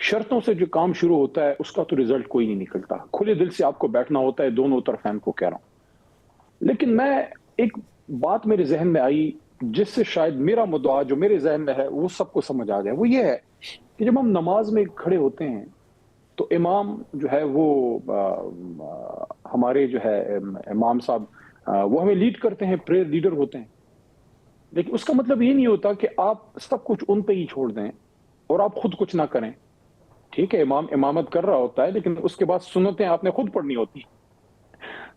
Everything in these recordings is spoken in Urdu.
شرطوں سے جو کام شروع ہوتا ہے اس کا تو رزلٹ کوئی نہیں نکلتا. کھلے دل سے آپ کو بیٹھنا ہوتا ہے, دونوں طرف فین کو کہہ رہا ہوں. لیکن میں ایک بات میرے ذہن میں آئی جس سے شاید میرا مدعا جو میرے ذہن میں ہے وہ سب کو سمجھ آ جائے. وہ یہ ہے کہ جب ہم نماز میں کھڑے ہوتے ہیں تو امام جو ہے وہ ہمارے جو ہے امام صاحب وہ ہمیں لیڈ کرتے ہیں, پریئر لیڈر ہوتے ہیں. لیکن اس کا مطلب یہ نہیں ہوتا کہ آپ سب کچھ ان پہ ہی چھوڑ دیں اور آپ خود کچھ نہ کریں. ٹھیک ہے, امام امامت کر رہا ہوتا ہے لیکن اس کے بعد سنتیں آپ نے خود پڑھنی ہوتی.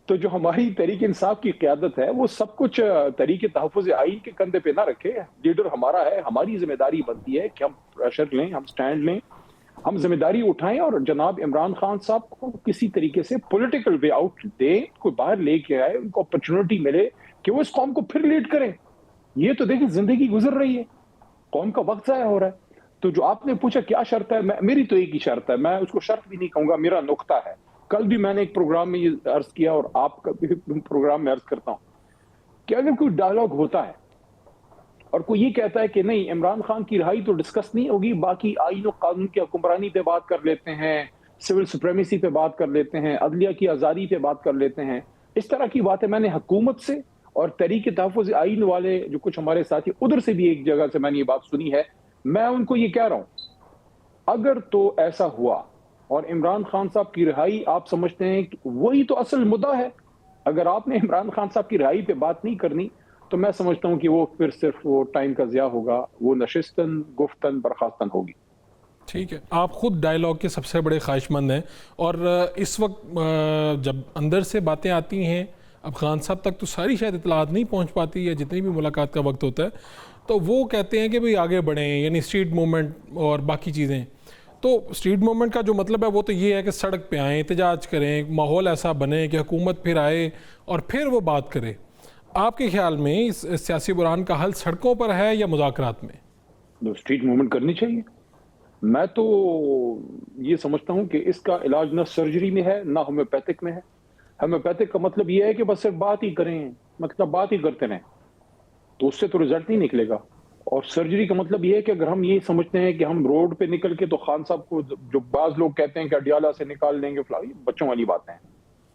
تو جو ہماری تحریک انصاف کی قیادت ہے وہ سب کچھ تحریک تحفظ آئین کے کندھے پہ نہ رکھے. لیڈر ہمارا ہے, ہماری ذمہ داری بنتی ہے کہ ہم پریشر لیں, ہم سٹینڈ لیں, ہم ذمہ داری اٹھائیں اور جناب عمران خان صاحب کو کسی طریقے سے پولیٹیکل وے آؤٹ دیں, کوئی باہر لے کے آئے, ان کو اپرچونٹی ملے کہ وہ اس قوم کو پھر لیڈ کریں. یہ تو دیکھیں زندگی گزر رہی ہے, قوم کا وقت ضائع ہو رہا ہے. تو جو آپ نے پوچھا کیا شرط ہے, میری تو ایک ہی شرط ہے, میں اس کو شرط بھی نہیں کہوں گا, میرا نقطہ ہے. کل بھی میں نے ایک پروگرام میں یہ عرض کیا اور آپ کا بھی پروگرام میں عرض کرتا ہوں کہ اگر کوئی ڈائلاگ ہوتا ہے اور کوئی یہ کہتا ہے کہ نہیں عمران خان کی رہائی تو ڈسکس نہیں ہوگی, باقی آئین و قانون کی حکمرانی پہ بات کر لیتے ہیں, سول سپریمیسی پہ بات کر لیتے ہیں, عدلیہ کی آزادی پہ بات کر لیتے ہیں, اس طرح کی باتیں میں نے حکومت سے اور تحریک تحفظ آئین والے جو کچھ ہمارے ساتھی ادھر سے بھی ایک جگہ سے میں نے یہ بات سنی ہے. میں ان کو یہ کہہ رہا ہوں اگر تو ایسا ہوا اور عمران خان صاحب کی رہائی آپ سمجھتے ہیں کہ وہی تو اصل مدعا ہے, اگر آپ نے عمران خان صاحب کی رہائی پہ بات نہیں کرنی تو میں سمجھتا ہوں کہ وہ پھر صرف وہ ٹائم کا ضیاع ہوگا, وہ نشستن گفتن برخاستن ہوگی. ٹھیک ہے, آپ خود ڈائلاگ کے سب سے بڑے خواہش مند ہیں اور اس وقت جب اندر سے باتیں آتی ہیں اب خان صاحب تک تو ساری شاید اطلاعات نہیں پہنچ پاتی ہے جتنی بھی ملاقات کا وقت ہوتا ہے, تو وہ کہتے ہیں کہ بھئی آگے بڑھیں, یعنی اسٹریٹ موومنٹ اور باقی چیزیں. تو اسٹریٹ موومنٹ کا جو مطلب ہے وہ تو یہ ہے کہ سڑک پہ آئیں, احتجاج کریں, ماحول ایسا بنے کہ حکومت پھر آئے اور پھر وہ بات کرے. آپ کے خیال میں اس سیاسی بحران کا حل سڑکوں پر ہے یا مذاکرات میں؟ اسٹریٹ موومنٹ کرنی چاہیے. میں تو یہ سمجھتا ہوں کہ اس کا علاج نہ سرجری میں ہے نہ ہومیوپیتھک میں ہے. ہومیوپیتھک کا مطلب یہ ہے کہ بس صرف بات ہی کریں, مطلب بات ہی کرتے رہیں, تو اس سے تو رزلٹ نہیں نکلے گا. اور سرجری کا مطلب یہ ہے کہ اگر ہم یہ سمجھتے ہیں کہ ہم روڈ پہ نکل کے تو خان صاحب کو جو بعض لوگ کہتے ہیں کہ اڈیالہ سے نکال لیں گے, بچوں والی باتیں ہیں.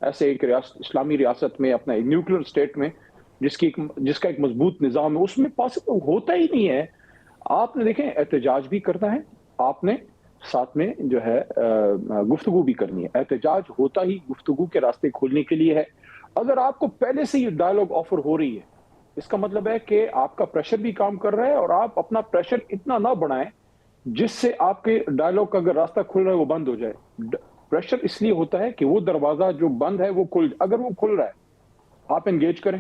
ایسے ایک اسلامی ریاست میں, اپنا نیوکلیر اسٹیٹ میں جس کا ایک مضبوط نظام ہے, اس میں پاسبل ہوتا ہی نہیں ہے. آپ نے دیکھیں احتجاج بھی کرنا ہے, آپ نے ساتھ میں جو ہے گفتگو بھی کرنی ہے. احتجاج ہوتا ہی گفتگو کے راستے کھولنے کے لیے ہے. اگر آپ کو پہلے سے یہ ڈائلاگ آفر ہو رہی ہے اس کا مطلب ہے کہ آپ کا پریشر بھی کام کر رہا ہے اور آپ اپنا پریشر اتنا نہ بڑھائیں جس سے آپ کے ڈائلاگ کا اگر راستہ کھل رہا ہے وہ بند ہو جائے. پریشر اس لیے ہوتا ہے کہ وہ دروازہ جو بند ہے وہ اگر وہ کھل رہا ہے آپ انگیج کریں.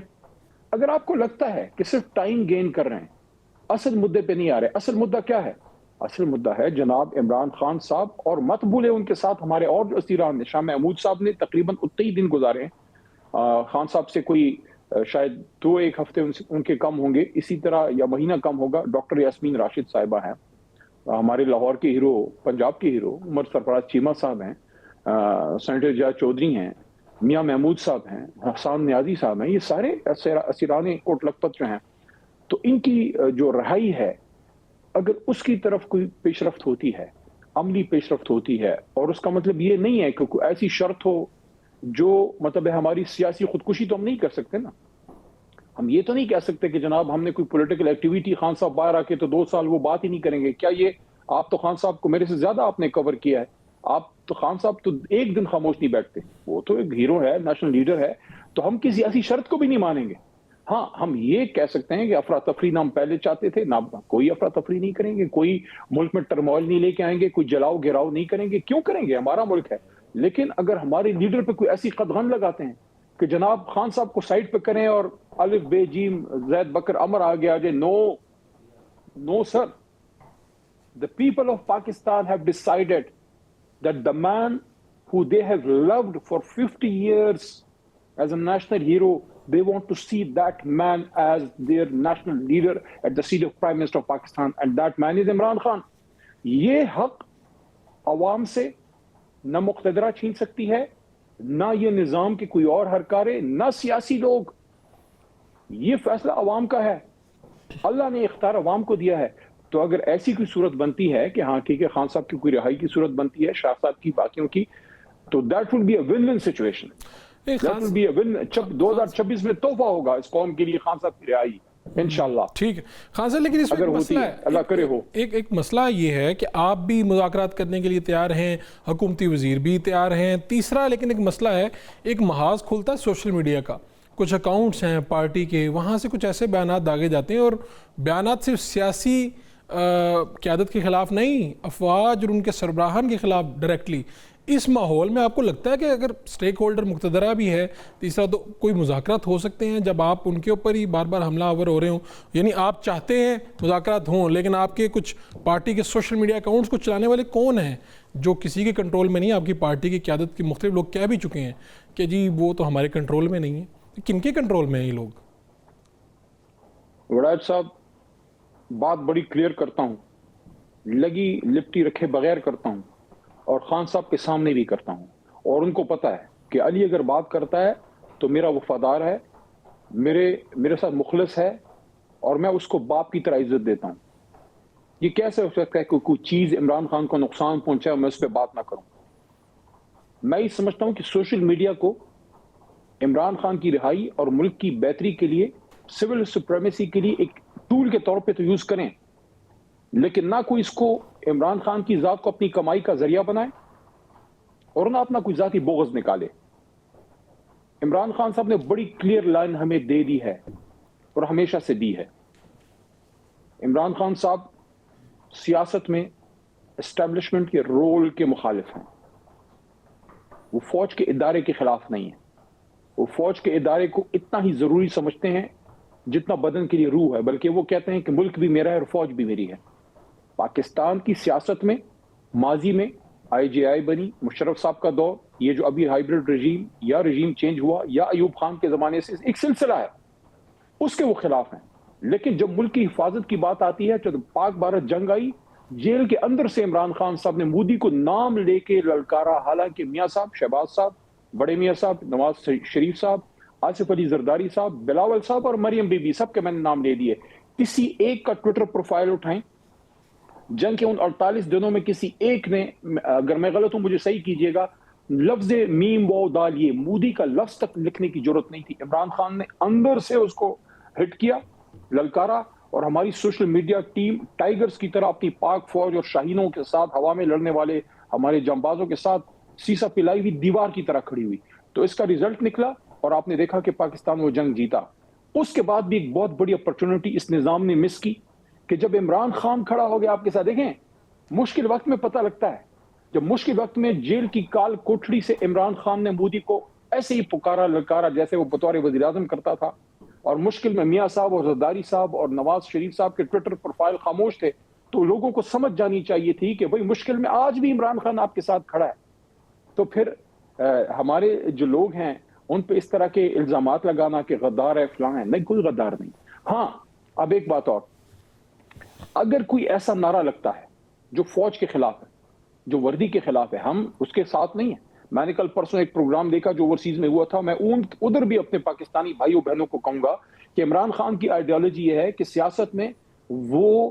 اگر آپ کو لگتا ہے کہ صرف ٹائم گین کر رہے ہیں, اصل مدے پہ نہیں آ رہے, اصل مدہ کیا ہے؟ اصل مدہ ہے جناب عمران خان صاحب, اور مت بھولے ان کے ساتھ ہمارے اور جو اسیران شاہ محمود صاحب نے تقریباً اتنے ہی دن گزارے ہیں. خان صاحب سے کوئی شاید 2-1 ہفتے ان کے کم ہوں گے, اسی طرح یا مہینہ کم ہوگا. ڈاکٹر یاسمین راشد صاحبہ ہیں, ہمارے لاہور کے ہیرو, پنجاب کے ہیرو. عمر سرفراز چیمہ صاحب ہیں, سینیٹر جاج چودھری ہیں, میاں محمود صاحب ہیں, حسان نیازی صاحب ہیں. یہ سارے اسیران کوٹ لکھپت جو ہیں, تو ان کی جو رہائی ہے اگر اس کی طرف کوئی پیش رفت ہوتی ہے, عملی پیش رفت ہوتی ہے, اور اس کا مطلب یہ نہیں ہے کہ کوئی ایسی شرط ہو جو مطلب ہے ہماری سیاسی خودکشی تو ہم نہیں کر سکتے نا. ہم یہ تو نہیں کہہ سکتے کہ جناب ہم نے کوئی پولیٹیکل ایکٹیویٹی, خان صاحب باہر آ کے تو 2 سال وہ بات ہی نہیں کریں گے. کیا یہ آپ تو خان صاحب کو میرے سے زیادہ آپ نے کور کیا ہے, آپ تو خان صاحب تو ایک دن خاموش نہیں بیٹھتے. وہ تو ایک ہیرو ہے, نیشنل لیڈر ہے, تو ہم کسی ایسی شرط کو بھی نہیں مانیں گے. ہاں ہم یہ کہہ سکتے ہیں کہ افراتفری نہ ہم پہلے چاہتے تھے, نہ کوئی افراتفری نہیں کریں گے, کوئی ملک میں ٹرموائل نہیں لے کے آئیں گے, کوئی جلاؤ گراؤ نہیں کریں گے. کیوں کریں گے؟ ہمارا ملک ہے. لیکن اگر ہمارے لیڈر پہ کوئی ایسی قدغن لگاتے ہیں کہ جناب خان صاحب کو سائڈ پہ کریں اور الف بے جیم زید بکر امر آگے آ جائے, نو سر. The people of Pakistan have decided that the man who they have loved for 50 years as a national hero, they want to see that man as their national leader at the seat of Prime Minister of Pakistan, and that man is Imran Khan. یہ حق عوام سے نہ مقتدرہ چھین سکتی ہے, نہ یہ نظام کے کوئی اور ہرکارے, نہ سیاسی لوگ. یہ فیصلہ عوام کا ہے, اللہ نے اختیار عوام کو دیا ہے. تو اگر ایسی کوئی صورت بنتی ہے کہ ہاں ٹھیک ہے خان صاحب کی کوئی رہائی کی صورت بنتی ہے، شاہ صاحب کی، باقیوں کی، تو that will be a one one situation. That will be a one. 2026 میں تحفہ ہوگا اس قوم کے لیے خان صاحب کی رہائی انشاءاللہ. ٹھیک ہے خان صاحب، لیکن اس میں ایک مسئلہ ہے، اللہ کرے ہو. ایک مسئلہ یہ ہے کہ آپ بھی مذاکرات کرنے کے لیے تیار ہیں، حکومتی وزیر بھی تیار ہیں. تیسرا لیکن ایک مسئلہ ہے، ایک محاذ کھلتا ہے سوشل میڈیا کا، کچھ اکاؤنٹس ہیں پارٹی کے، وہاں سے کچھ ایسے بیانات داغے جاتے ہیں، اور بیانات صرف سیاسی قیادت کے خلاف نہیں، افواج اور ان کے سربراہان کے خلاف ڈائریکٹلی. اس ماحول میں آپ کو لگتا ہے کہ اگر سٹیک ہولڈر مقتدرہ بھی ہے، تیسرا تو کوئی مذاکرات ہو سکتے ہیں جب آپ ان کے اوپر ہی بار بار حملہ آور ہو رہے ہوں؟ یعنی آپ چاہتے ہیں مذاکرات ہوں، لیکن آپ کے کچھ پارٹی کے سوشل میڈیا اکاؤنٹس کو چلانے والے کون ہیں جو کسی کے کنٹرول میں نہیں؟ آپ کی پارٹی کی قیادت کے مختلف لوگ کہہ بھی چکے ہیں کہ جی وہ تو ہمارے کنٹرول میں نہیں ہے. کن کے کنٹرول میں ہیں یہ لوگ؟ وڑائچ صاحب، بات بڑی کلیئر کرتا ہوں، لگی لپٹی رکھے بغیر کرتا ہوں، اور خان صاحب کے سامنے بھی کرتا ہوں. اور ان کو پتا ہے کہ علی اگر بات کرتا ہے تو میرا وفادار ہے، میرے ساتھ مخلص ہے، اور میں اس کو باپ کی طرح عزت دیتا ہوں. یہ کیسے ہو سکتا ہے کہ کوئی چیز عمران خان کو نقصان پہنچائے اور میں اس پہ بات نہ کروں؟ میں یہ سمجھتا ہوں کہ سوشل میڈیا کو عمران خان کی رہائی اور ملک کی بہتری کے لیے، سول سپریمیسی کے لیے ایک ٹول کے طور پہ تو یوز کریں، لیکن نہ کوئی اس کو عمران خان کی ذات کو اپنی کمائی کا ذریعہ بنائے اور نہ اپنا کوئی ذاتی بغض نکالے. عمران خان صاحب نے بڑی کلیئر لائن ہمیں دے دی ہے اور ہمیشہ سے دی ہے. عمران خان صاحب سیاست میں اسٹیبلشمنٹ کے رول کے مخالف ہیں. وہ فوج کے ادارے کے خلاف نہیں ہیں. وہ فوج کے ادارے کو اتنا ہی ضروری سمجھتے ہیں جتنا بدن کے لیے روح ہے، بلکہ وہ کہتے ہیں کہ ملک بھی میرا ہے اور فوج بھی میری ہے. پاکستان کی سیاست میں ماضی میں IGI بنی، مشرف صاحب کا دور، یہ جو ابھی ہائیبرڈ رجیم یا رجیم چینج ہوا، یا ایوب خان کے زمانے سے ایک سلسلہ ہے، اس کے وہ خلاف ہیں. لیکن جب ملک کی حفاظت کی بات آتی ہے، جب پاک بھارت جنگ آئی، جیل کے اندر سے عمران خان صاحب نے مودی کو نام لے کے للکارا، حالانکہ میاں صاحب، شہباز صاحب، بڑے میاں صاحب، نواز شریف صاحب، آصف علی زرداری صاحب، بلاول صاحب اور مریم بی بی، سب کے میں نے نام لے دیے. کسی ایک کا ٹویٹر پروفائل اٹھائیں، جنگ کے ان 48 دنوں میں کسی ایک نے، اگر میں غلط ہوں مجھے صحیح کیجئے گا، لفظ میم واو دال یہ مودی کا لفظ تک لکھنے کی ضرورت نہیں تھی. عمران خان نے اندر سے اس کو ہٹ کیا، للکارا، اور ہماری سوشل میڈیا ٹیم ٹائیگرز کی طرح اپنی پاک فوج اور شاہینوں کے ساتھ، ہوا میں لڑنے والے ہمارے جانبازوں کے ساتھ سیسا پلائی ہوئی دیوار کی طرح کھڑی ہوئی. تو اس کا ریزلٹ نکلا اور آپ نے دیکھا کہ پاکستان وہ جنگ جیتا. اس کے بعد بھی ایک بہت بڑی اپرچونٹی اس نظام نے مس کی کہ جب عمران خان کھڑا ہو گیا آپ کے ساتھ، دیکھیں مشکل وقت میں پتہ لگتا ہے، جب مشکل وقت میں جیل کی کال کوٹڑی سے عمران خان نے مودی کو ایسے ہی پکارا للکارا جیسے وہ بطور وزیر اعظم کرتا تھا، اور مشکل میں میاں صاحب اور زرداری صاحب اور نواز شریف صاحب کے ٹویٹر پروفائل خاموش تھے، تو لوگوں کو سمجھ جانی چاہیے تھی کہ بھئی مشکل میں آج بھی عمران خان آپ کے ساتھ کھڑا ہے. تو پھر ہمارے جو لوگ ہیں ان پہ اس طرح کے الزامات لگانا کہ غدار ہے فلاں ہے، نہیں، کوئی غدار نہیں. ہاں اب ایک بات اور، اگر کوئی ایسا نعرہ لگتا ہے جو فوج کے خلاف ہے، جو وردی کے خلاف ہے، ہم اس کے ساتھ نہیں ہیں. میں نے کل پرسوں ایک پروگرام دیکھا جو اوورسیز میں ہوا تھا، میں ادھر بھی اپنے پاکستانی بھائیوں بہنوں کو کہوں گا کہ عمران خان کی آئیڈیالوجی یہ ہے کہ سیاست میں وہ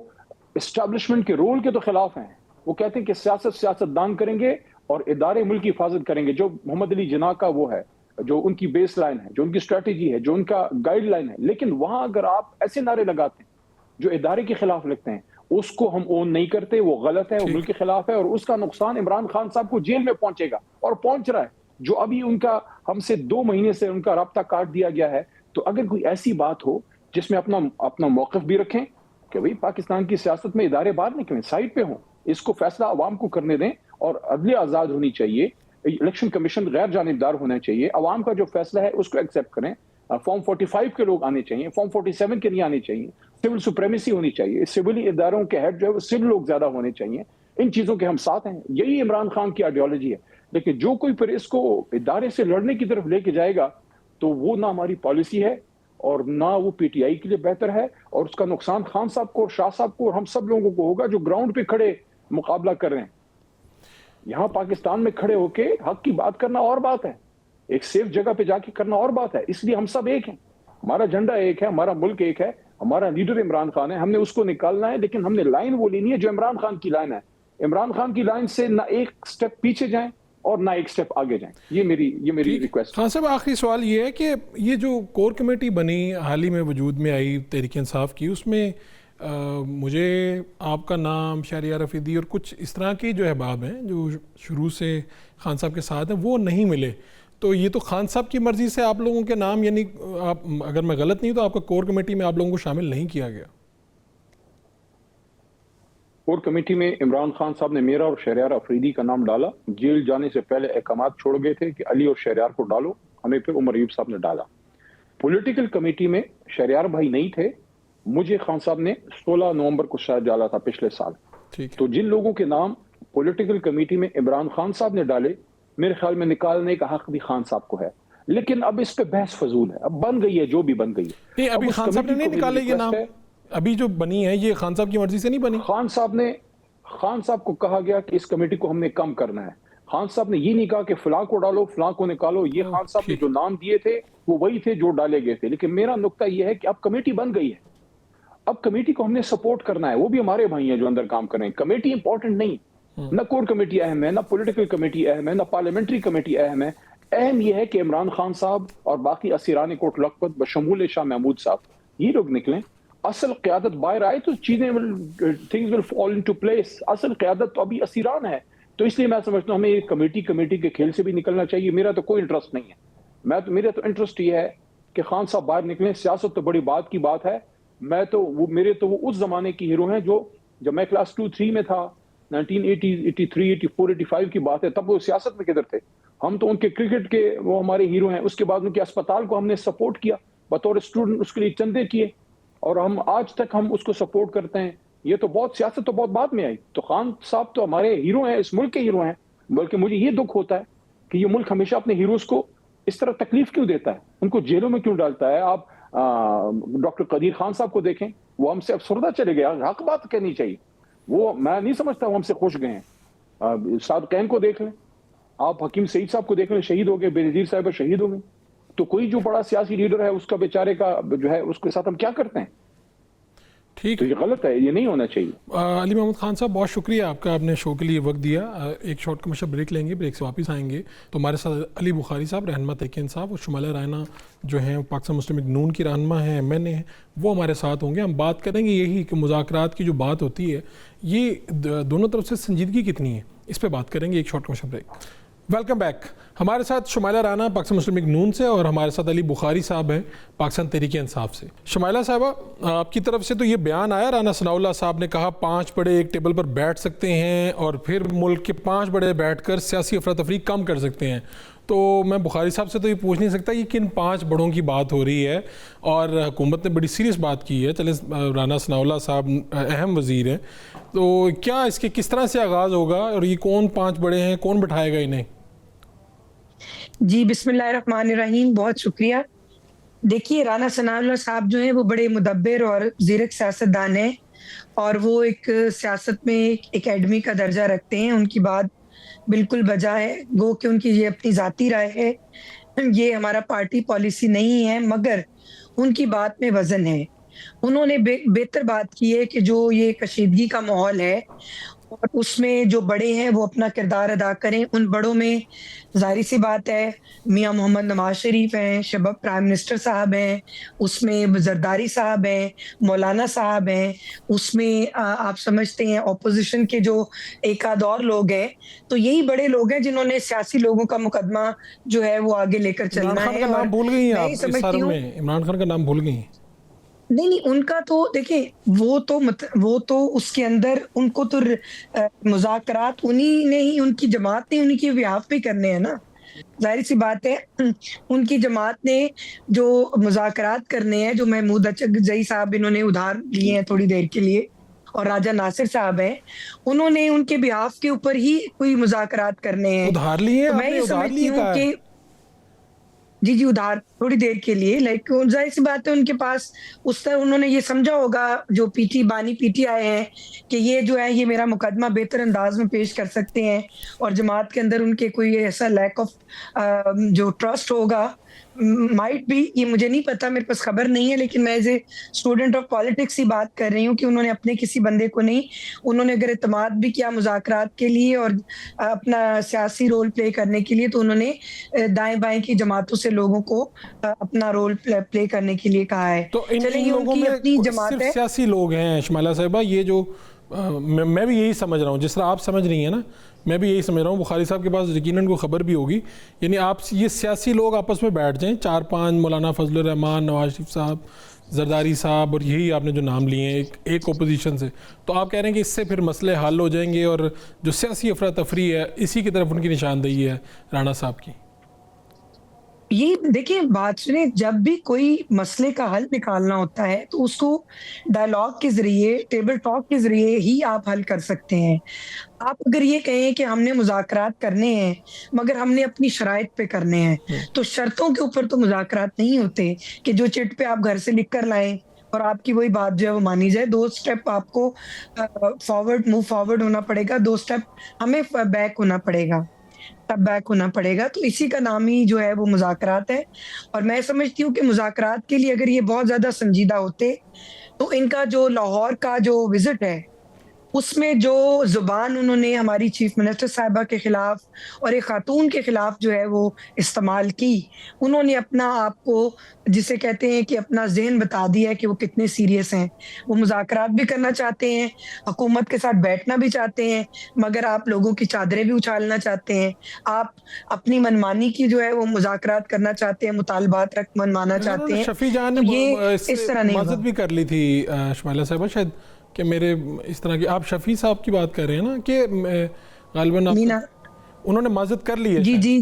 اسٹیبلشمنٹ کے رول کے تو خلاف ہیں. وہ کہتے ہیں کہ سیاست دان کریں گے اور ادارے ملک کی حفاظت کریں گے، جو محمد علی جناح کا وہ ہے، جو ان کی بیس لائن ہے، جو ان کی اسٹریٹجی ہے، جو ان کا گائیڈ لائن ہے. لیکن وہاں اگر آپ ایسے نعرے لگاتے ہیں جو ادارے کے خلاف لگتے ہیں، اس کو ہم اون نہیں کرتے، وہ غلط ہے، وہ ملک کے خلاف ہے، اور اس کا نقصان عمران خان صاحب کو جیل میں پہنچے گا اور پہنچ رہا ہے. جو ابھی ان کا ہم سے 2 مہینے سے ان کا رابطہ کاٹ دیا گیا ہے. تو اگر کوئی ایسی بات ہو جس میں اپنا موقف بھی رکھیں کہ بھئی پاکستان کی سیاست میں ادارے باہر نکلیں، سائڈ پہ ہوں، اس کو فیصلہ عوام کو کرنے دیں، اور عدلیہ آزاد ہونی چاہیے، الیکشن کمیشن غیر جانبدار ہونا چاہیے، عوام کا جو فیصلہ ہے اس کو ایکسیپٹ کریں. فارم 45 کے لوگ آنے چاہیے، فارم 47 کے نہیں آنے چاہیے، سول سپریمیسی ہونی چاہیے، سولی اداروں کے ہیڈ جو ہے وہ سول لوگ زیادہ ہونے چاہیے. ان چیزوں کے ہم ساتھ ہیں، یہی عمران خان کی آئیڈیالوجی ہے. لیکن جو کوئی پھر اس کو ادارے سے لڑنے کی طرف لے کے جائے گا تو وہ نہ ہماری پالیسی ہے اور نہ وہ PTI کے لیے بہتر ہے، اور اس کا نقصان خان صاحب کو اور شاہ صاحب کو اور ہم سب لوگوں کو ہوگا جو گراؤنڈ پہ کھڑے مقابلہ کر رہے ہیں. یہاں پاکستان میں کھڑے ہو کے حق کی بات کرنا اور بات ہے، ایک سیف جگہ پہ جا کے کرنا اور بات ہے. اس لیے ہم سب ایک ہیں، ہمارا جھنڈا ایک ہے، ہمارا ملک ایک ہے. ہمارا لیڈر عمران خان ہے, ہم نے اس کو نکالنا ہے, لیکن ہم نے لائن وہ لینی ہے جو عمران خان کی لائن ہے. عمران خان کی لائن سے نہ ایک سٹیپ پیچھے جائیں اور نہ ایک سٹیپ آگے جائیں. یہ میری ریکویسٹ. خان صاحب آخری سوال یہ ہے کہ یہ جو کور کمیٹی بنی حال ہی میں وجود میں آئی تحریک انصاف کی, اس میں مجھے آپ کا نام, شہریار افریدی اور کچھ اس طرح کے جو احباب ہیں جو شروع سے خان صاحب کے ساتھ ہیں وہ نہیں ملے. تو یہ تو خان صاحب کی مرضی سے آپ لوگوں کے نام, یعنی آپ اگر میں غلط نہیں تو آپ کا کور کمیٹی میں آپ لوگوں کو شامل نہیں کیا گیا؟ کور کمیٹی میں عمران خان صاحب نے میرا اور شہریار افریدی کا نام ڈالا. جیل جانے سے پہلے احکامات چھوڑ گئے تھے کہ علی اور شہریار کو ڈالو, ہمیں پھر عمر ایوب صاحب نے ڈالا. پولیٹیکل کمیٹی میں شہریار بھائی نہیں تھے, مجھے خان صاحب نے 16 نومبر کو شاید ڈالا تھا پچھلے سال. تو جن لوگوں کے نام پولیٹیکل کمیٹی میں عمران خان صاحب نے ڈالے, میرے خیال میں نکالنے کا حق بھی خان صاحب کو ہے. لیکن اب اس پہ بحث فضول ہے, اب بن گئی ہے جو بھی بن گئی ہے. ابھی خان صاحب نے نہیں نکالے یہ نام, ابھی جو بنی ہے یہ خان صاحب کی مرضی سے نہیں بنی. خان صاحب کو کہا گیا کہ اس کمیٹی کو ہم نے کم کرنا ہے. خان صاحب نے یہ نہیں کہا کہ فلاں کو ڈالو فلاں کو نکالو. یہ خان صاحب نے جو نام دیے تھے وہ وہی تھے جو ڈالے گئے تھے. لیکن میرا نقطہ یہ ہے کہ اب کمیٹی بن گئی ہے, اب کمیٹی کو ہم نے سپورٹ کرنا ہے. وہ بھی ہمارے بھائی ہیں جو اندر کام کر رہے ہیں. کمیٹی امپورٹنٹ نہیں, نہ کور کمیٹی اہم ہے, نہ پولیٹیکل کمیٹی اہم ہے, نہ پارلیمنٹری کمیٹی اہم ہے. اہم یہ ہے کہ عمران خان صاحب اور باقی اسیران کوٹ لکھپت بشمول شاہ محمود صاحب یہ لوگ نکلیں. اصل قیادت باہر آئے تو چیزیں things will fall into place. اصل قیادت تو ابھی اسیران ہے. تو اس لیے میں سمجھتا ہوں ہمیں کمیٹی کے کھیل سے بھی نکلنا چاہیے. میرا تو کوئی انٹرسٹ نہیں ہے. میرا تو انٹرسٹ یہ ہے کہ خان صاحب باہر نکلیں. سیاست تو بڑی بات کی بات ہے. میرے تو وہ اس زمانے کی ہیرو ہیں جو جب میں کلاس 2-3 میں تھا, 1980 83 84 85 کی بات ہے, تب وہ سیاست میں کدھر تھے. ہم تو ان کے کرکٹ کے وہ ہمارے ہیرو ہیں. اس کے بعد ان کے اسپتال کو ہم نے سپورٹ کیا بطور اسٹوڈنٹ, اس کے لیے چندے کیے اور ہم آج تک ہم اس کو سپورٹ کرتے ہیں. یہ تو سیاست تو بہت بعد میں آئی. تو خان صاحب تو ہمارے ہیرو ہیں, اس ملک کے ہیرو ہیں. بلکہ مجھے یہ دکھ ہوتا ہے کہ یہ ملک ہمیشہ اپنے ہیروز کو اس طرح تکلیف کیوں دیتا ہے, ان کو جیلوں میں کیوں ڈالتا ہے. آپ ڈاکٹر قدیر خان صاحب کو دیکھیں, وہ ہم سے افسردہ چلے گئے. حق بات کہنی چاہیے, وہ میں نہیں سمجھتا وہ ہم سے خوش گئے ہیں. صادقین کو دیکھ لیں, آپ حکیم سعید صاحب کو دیکھ لیں, شہید ہو گئے. بے نظیر صاحب شہید ہو گئے. تو کوئی جو بڑا سیاسی لیڈر ہے اس کا بیچارے کا جو ہے اس کے ساتھ ہم کیا کرتے ہیں. ٹھیک, تو یہ غلط ہے, یہ نہیں ہونا چاہیے. علی محمد خان صاحب بہت شکریہ آپ کا, آپ نے شو کے لیے وقت دیا. ایک شارٹ کمرشل بریک لیں گے, بریک سے واپس آئیں گے تو ہمارے ساتھ علی بخاری صاحب رہنما تحریک انصاف اور شمالیہ رائنا جو ہیں پاکستان مسلم لیگ نون کی رہنما ہیں, MNA ہیں, وہ ہمارے ساتھ ہوں گے. ہم بات کریں گے یہی کہ مذاکرات کی جو بات ہوتی ہے یہ دونوں طرف سے سنجیدگی کتنی ہے, اس پہ بات کریں گے. ایک short commercial break. Welcome back. ہمارے ساتھ شمائلہ رانا پاکستان مسلم لیگ نون سے اور ہمارے ساتھ علی بخاری صاحب ہیں پاکستان تحریک انصاف سے. شمائلہ صاحبہ, آپ کی طرف سے تو یہ بیان آیا, رانا ثناء اللہ صاحب نے کہا 5 بڑے ایک ٹیبل پر بیٹھ سکتے ہیں اور پھر ملک کے 5 بڑے بیٹھ کر سیاسی افراتفری کم کر سکتے ہیں. تو میں بخاری صاحب سے تو یہ پوچھ نہیں سکتا کہ کن 5 بڑوں کی بات ہو رہی ہے, اور حکومت نے بڑی سیریس بات کی ہے. چلیں, رانا ثناء اللہ صاحب اہم وزیر ہیں, تو کیا اس کے کس طرح سے آغاز ہوگا اور یہ کون 5 بڑے ہیں, کون بٹھائے گا انہیں؟ جی بسم اللہ الرحمن الرحیم, بہت شکریہ. دیکھیے, رانا ثناء اللہ صاحب جو ہیں وہ بڑے مدبر اور زیرک سیاست دان ہیں, اور وہ ایک سیاست میں ایک اکیڈمی کا درجہ رکھتے ہیں. ان کی بات بالکل بجا ہے, گو کہ ان کی یہ اپنی ذاتی رائے ہے, یہ ہمارا پارٹی پالیسی نہیں ہے, مگر ان کی بات میں وزن ہے. انہوں نے بہتر بات کی ہے کہ جو یہ کشیدگی کا ماحول ہے اور اس میں جو بڑے ہیں وہ اپنا کردار ادا کریں. ان بڑوں میں ظاہری سی بات ہے میاں محمد نواز شریف ہیں, شباب پرائم منسٹر صاحب ہیں, اس میں زرداری صاحب ہیں, مولانا صاحب ہیں, اس میں آپ سمجھتے ہیں اپوزیشن کے جو ایک آدھ اور لوگ ہیں. تو یہی بڑے لوگ ہیں جنہوں نے سیاسی لوگوں کا مقدمہ جو ہے وہ آگے لے کر چلنا ہے. اور بھول گئی ہیں آپ اس سارے میں, عمران خان کا نام بھول گئی ہیں. نہیں, ان کا تو دیکھیں, وہ تو اس کے اندر ان کو تو مذاکرات انہی نے ہی, ان کی جماعت نے انہی کے بیہاف پہ کرنے ہیں نا. ظاہر سی بات ہے ان کی جماعت نے جو مذاکرات کرنے ہیں, جو محمود اچکزئی صاحب انہوں نے ادھار لیے ہیں تھوڑی دیر کے لیے, اور راجہ ناصر صاحب ہیں, انہوں نے ان کے بیہاف کے اوپر ہی کوئی مذاکرات کرنے ہیں. ادھار لیے, میں یہ سمجھتی ہوں کہ جی ادھار تھوڑی دیر کے لیے, لائک ظاہر سی بات ہے ان کے پاس اس طرح انہوں نے یہ سمجھا ہوگا جو بانی پی ٹی آئے ہیں کہ یہ جو ہے یہ میرا مقدمہ بہتر انداز میں پیش کر سکتے ہیں, اور جماعت کے اندر ان کے کوئی ایسا لیک آف جو ٹرسٹ ہوگا مائٹ بھی، یہ مجھے نہیں پتا، میرے پاس خبر نہیں ہے، لیکن میں as a student of politics ہی بات کر رہی ہوں کہ انہوں نے اپنے کسی بندے کو نہیں، انہوں نے اگر اعتماد بھی کیا مذاکرات کے لیے اور اپنا سیاسی رول پلے کرنے کے لیے، تو انہوں نے دائیں بائیں کی جماعتوں سے لوگوں کو اپنا رول پلے کرنے کے لیے کہا ہے. تو چلیں ان یہ ان لوگوں کی میں اپنی جماعت صرف ہے. سیاسی لوگ ہیں شمالہ صاحبہ، یہ جو میں بھی یہی سمجھ رہا ہوں جس طرح آپ سمجھ رہی ہیں نا، میں بھی یہی سمجھ رہا ہوں. بخاری صاحب کے پاس یقیناً کوئی خبر بھی ہوگی، یعنی آپ یہ سیاسی لوگ آپس میں بیٹھ جائیں، 4-5 مولانا فضل الرحمان، نواز شریف صاحب، زرداری صاحب، اور یہی آپ نے جو نام لیے ہیں ایک اپوزیشن سے، تو آپ کہہ رہے ہیں کہ اس سے پھر مسئلے حل ہو جائیں گے، اور جو سیاسی افراتفری ہے اسی کی طرف ان کی نشاندہی ہے رانا صاحب کی. یہ دیکھیں بات سنیں، جب بھی کوئی مسئلے کا حل نکالنا ہوتا ہے تو اس کو ڈائلاگ کے ذریعے، ٹیبل ٹاک کے ذریعے ہی آپ حل کر سکتے ہیں. آپ اگر یہ کہیں کہ ہم نے مذاکرات کرنے ہیں مگر ہم نے اپنی شرائط پہ کرنے ہیں، تو شرطوں کے اوپر تو مذاکرات نہیں ہوتے کہ جو چٹ پہ آپ گھر سے لکھ کر لائیں اور آپ کی وہی بات جو ہے وہ مانی جائے. 2 سٹیپ آپ کو موو فارورڈ ہونا پڑے گا، 2 سٹیپ ہمیں بیک ہونا پڑے گا، تب بیک ہونا پڑے گا. تو اسی کا نام ہی جو ہے وہ مذاکرات ہے. اور میں سمجھتی ہوں کہ مذاکرات کے لیے اگر یہ بہت زیادہ سنجیدہ ہوتے تو ان کا جو لاہور کا جو وزٹ ہے اس میں جو زبان انہوں نے ہماری چیف منسٹر صاحبہ کے خلاف اور ایک خاتون کے خلاف جو ہے وہ استعمال کی، انہوں نے اپنا آپ کو جسے کہتے ہیں کہ اپنا ذہن بتا دیا ہے کہ وہ کتنے سیریس ہیں. وہ مذاکرات بھی کرنا چاہتے ہیں، حکومت کے ساتھ بیٹھنا بھی چاہتے ہیں، مگر آپ لوگوں کی چادریں بھی اچھالنا چاہتے ہیں، آپ اپنی منمانی کی جو ہے وہ مذاکرات کرنا چاہتے ہیں، مطالبات منوانا چاہتے ہیں. شفیع جان تو یہ نے اس طرح نہیں معذرت ہوگا. بھی کر لی تھی شمالہ صاحبہ شاید کہ میرے اس طرح کی، آپ شفیع صاحب کی بات کر رہے ہیں نا کہ غالباً مینا انہوں نے معذرت کر لی ہے جی شاید. جی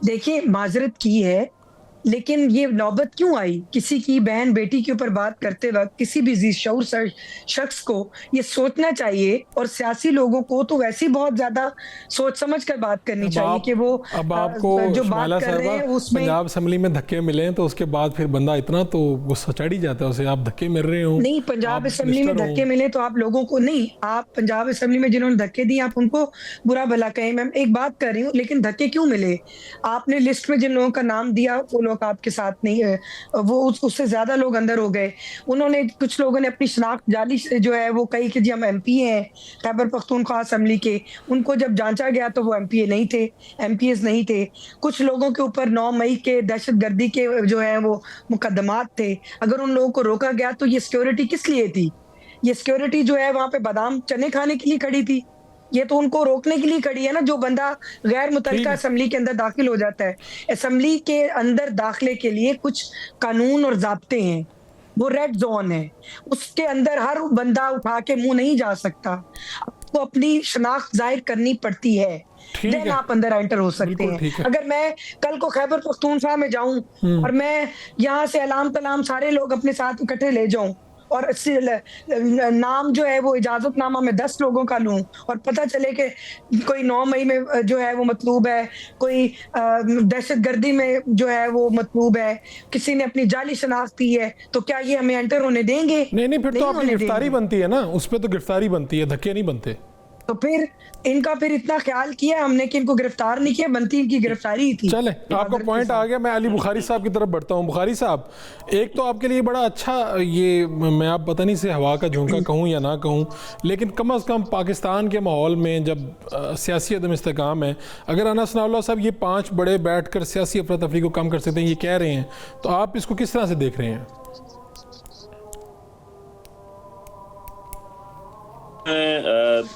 دیکھیں معذرت کی ہے، لیکن یہ نوبت کیوں آئی؟ کسی کی بہن بیٹی کے اوپر بات کرتے وقت کسی بھی ذی شعور شخص کو یہ سوچنا چاہیے، اور سیاسی لوگوں کو تو ویسے ہی بہت زیادہ سوچ سمجھ کر بات کرنی چاہیے کہ وہ اب آپ کو جو شمالہ بات کر رہے ہیں صاحبہ اس میں پنجاب اسمبلی میں دھکے ملیں تو اس کے بعد پھر بندہ اتنا تو غصہ چڑھ ہی جاتا ہے اسے. آپ دھکے مل رہے ہوں، نہیں، پنجاب آپ اسمبلی میں منسٹر دھکے ہوں. ملے تو آپ لوگوں کو نہیں، آپ پنجاب اسمبلی میں جنہوں نے دھکے دیے آپ ان کو برا بھلا کہیں. میں ایک بات کر رہی ہوں، لیکن دھکے کیوں ملے؟ آپ نے لسٹ میں جن لوگوں کا نام دیا وہ لوگ آپ کے ساتھ نہیں ہے، وہ اس سے زیادہ لوگ اندر ہو گئے. انہوں نے کچھ لوگوں نے اپنی شناخت جعلی جو ہے وہ کہی کہ جی ہم ایم پی ہیں خیبر پختونخوا اسمبلی کے. ان کو جب جانچا گیا تو وہ ایم پی اے نہیں تھے، ایم پی ایز نہیں تھے. کچھ لوگوں کے اوپر 9 مئی کے دہشت گردی کے جو ہیں وہ مقدمات تھے. اگر ان لوگوں کو روکا گیا تو یہ سیکیورٹی کس لیے تھی؟ یہ سیکیورٹی جو ہے وہاں پہ بادام چنے کھانے کے لیے کھڑی تھی، یہ تو ان کو روکنے کے لیے کھڑی ہے نا. جو بندہ غیر متعلقہ اسمبلی کے اندر داخل ہو جاتا ہے، اسمبلی کے اندر داخلے کے لیے کچھ قانون اور ضابطے ہیں، وہ ریڈ زون ہے، اس کے اندر ہر بندہ اٹھا کے منہ نہیں جا سکتا، آپ کو اپنی شناخت ظاہر کرنی پڑتی ہے، دین آپ اندر انٹر ہو سکتے ہیں. اگر میں کل کو خیبر پختونخوا میں جاؤں اور میں یہاں سے علام تلام سارے لوگ اپنے ساتھ اکٹھے لے جاؤں اور نام جو ہے وہ اجازت نامہ میں 10 لوگوں کا لوں اور پتہ چلے کہ کوئی 9 مئی میں جو ہے وہ مطلوب ہے، کوئی دہشت گردی میں جو ہے وہ مطلوب ہے، کسی نے اپنی جعلی شناخت دی ہے، تو کیا یہ ہمیں انٹر ہونے دیں گے؟ نہیں پھر تو آپ کی گرفتاری بنتی ہے نا، اس پہ تو گرفتاری بنتی ہے، دھکے نہیں بنتے. تو پھر ان کا پھر اتنا خیال کیا ہم نے کہ ان کو گرفتار نہیں کیا، بنتی ان کی گرفتاری ہی تھی. چلیں آپ کا پوائنٹ آ گیا. میں علی بخاری صاحب کی طرف بڑھتا ہوں. بخاری صاحب، ایک تو آپ کے لیے بڑا اچھا، یہ میں آپ پتہ نہیں سے ہوا کا جھونکا کہوں یا نہ کہوں، لیکن کم از کم پاکستان کے ماحول میں جب سیاسی عدم استحکام ہے، اگر رانا ثناء اللہ صاحب یہ 5 بڑے بیٹھ کر سیاسی افراتفری کو کم کر سکتے ہیں یہ کہہ رہے ہیں، تو آپ اس کو کس طرح سے دیکھ رہے ہیں؟ میں